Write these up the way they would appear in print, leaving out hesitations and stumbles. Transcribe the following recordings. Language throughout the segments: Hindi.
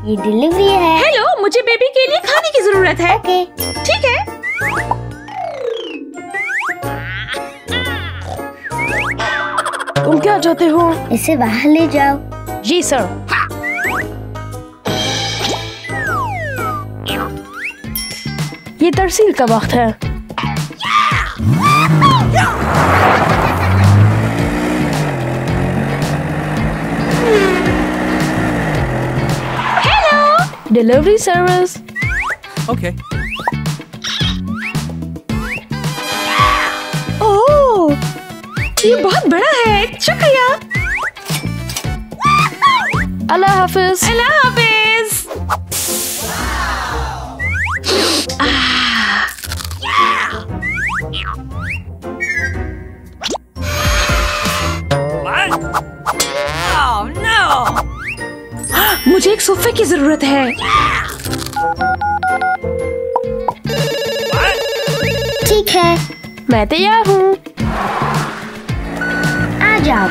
ये डिलीवरी है। हेलो, मुझे बेबी के लिए खाने की जरूरत है। ओके। ठीक है। तुम क्या चाहते हो? इसे बाहर ले जाओ। जी सर। ये तरसील का वक्त है। हेलो। Delivery service. ओके। ओह, ये बहुत बड़ा है। शुक्रिया। अल्लाह हाफिज। अल्लाह हाफिज। मुझे एक सोफे की जरूरत है। ठीक है, मैं तैयार हूँ। आ जाओ।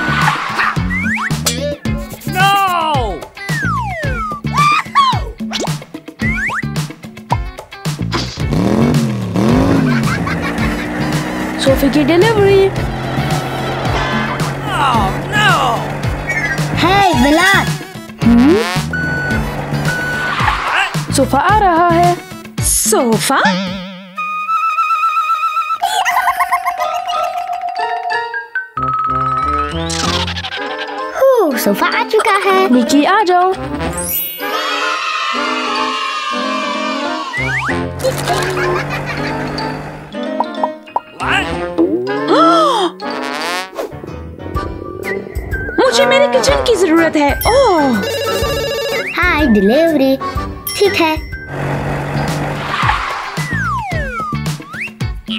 सोफे की डिलीवरी। हे वलाद। सोफा आ रहा है। सोफा? सोफा आ चुका है। निकी आ जाओ। मुझे मेरे किचन की जरूरत है। Oh, hi, delivery. ठीक है।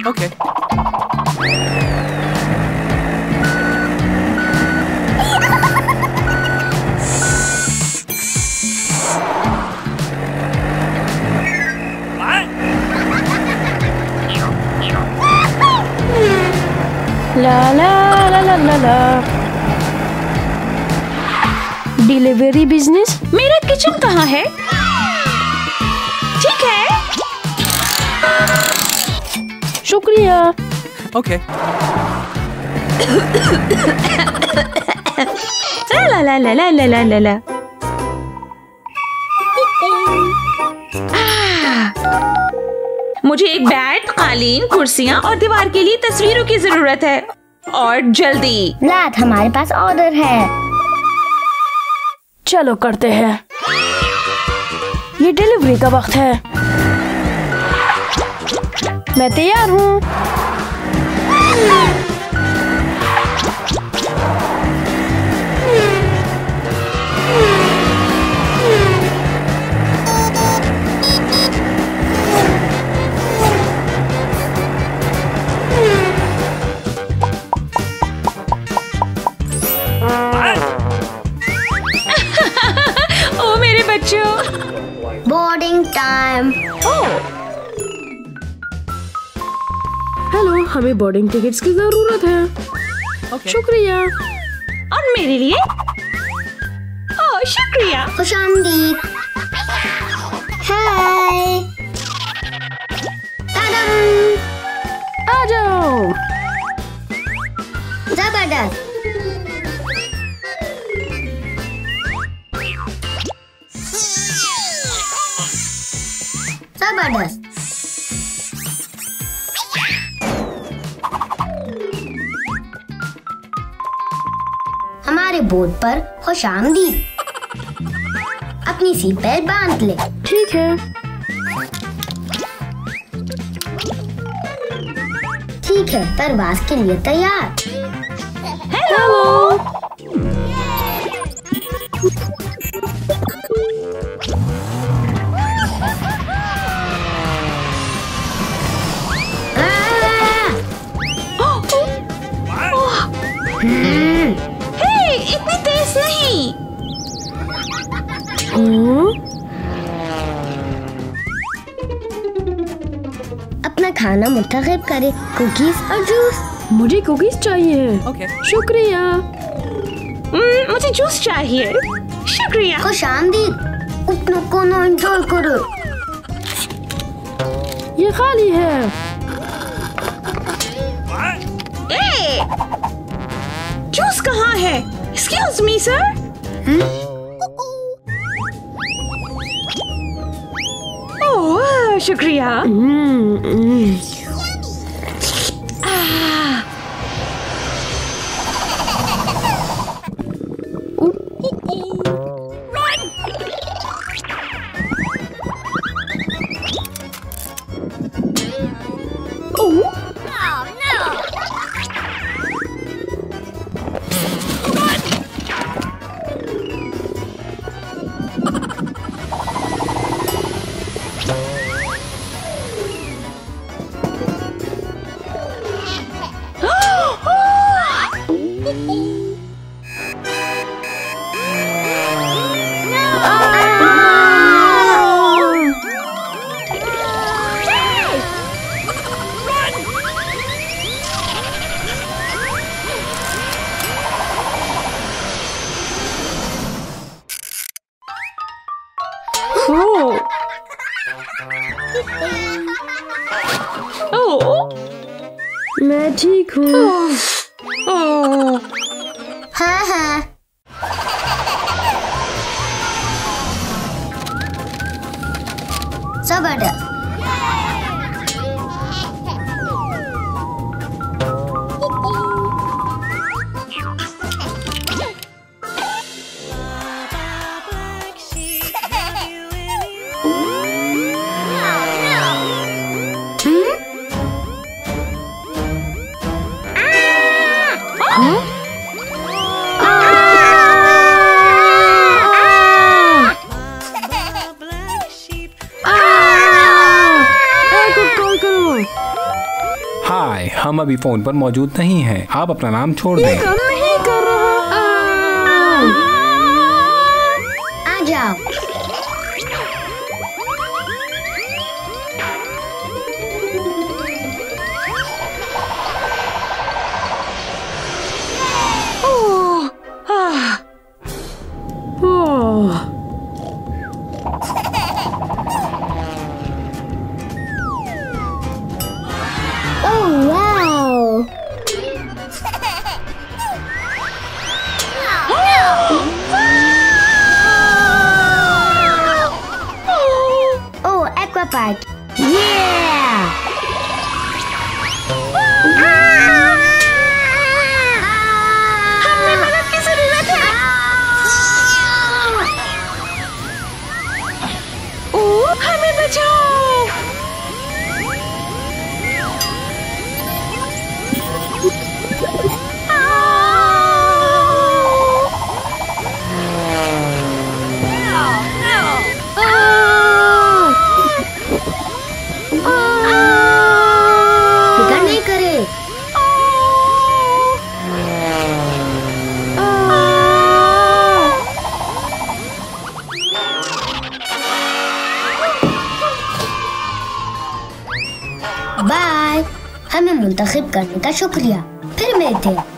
ओके। ला ला ला ला ला ला। Delivery business. मेरा किचन कहाँ है? ठीक है। शुक्रिया। ओके। ला ला ला ला ला ला ला ला। मुझे एक बेड, कालीन, कुर्सियाँ और दीवार के लिए तस्वीरों की जरूरत है, और जल्दी। वलाद, हमारे पास ऑर्डर है। चलो करते हैं। ये डिलीवरी का वक्त है। मैं तैयार हूँ। ओ मेरे बच्चों। Boarding time. हेलो, हमें बोर्डिंग टिकट्स की जरूरत है। शुक्रिया। और मेरे लिए? ओह, शुक्रिया। खुशामदीद। हाय। आ जाओ। जबरदस्त। जबरदस्त। हमारे बोर्ड पर खुशामदीद। अपनी सीट बेल्ट बांध ले। ठीक है। ठीक है, परवाज के लिए तैयार। हेलो। हे, इतनी तेज नहीं। अपना खाना मुंतखब करे। कुकीज और जूस। मुझे कुकीज चाहिए। ओके। शुक्रिया। मुझे जूस चाहिए। शुक्रिया। खुशामदीद। अपना खाना एंजॉय करो। ये खाली है। जूस कहाँ है? Excuse me, sir. ओह, शुक्रिया। मैं ठीक हूँ। हाँ हाँ। सब ada। हाय, हम अभी फोन पर मौजूद नहीं हैं। आप अपना नाम छोड़ दें। काम नहीं कर रहा। आ जाओ। Part. Yeah! हमें मदद की जरूरत है। ओह, हमें बचाओ। बाय। हमें मुंतखब करने का शुक्रिया। फिर मिलते हैं।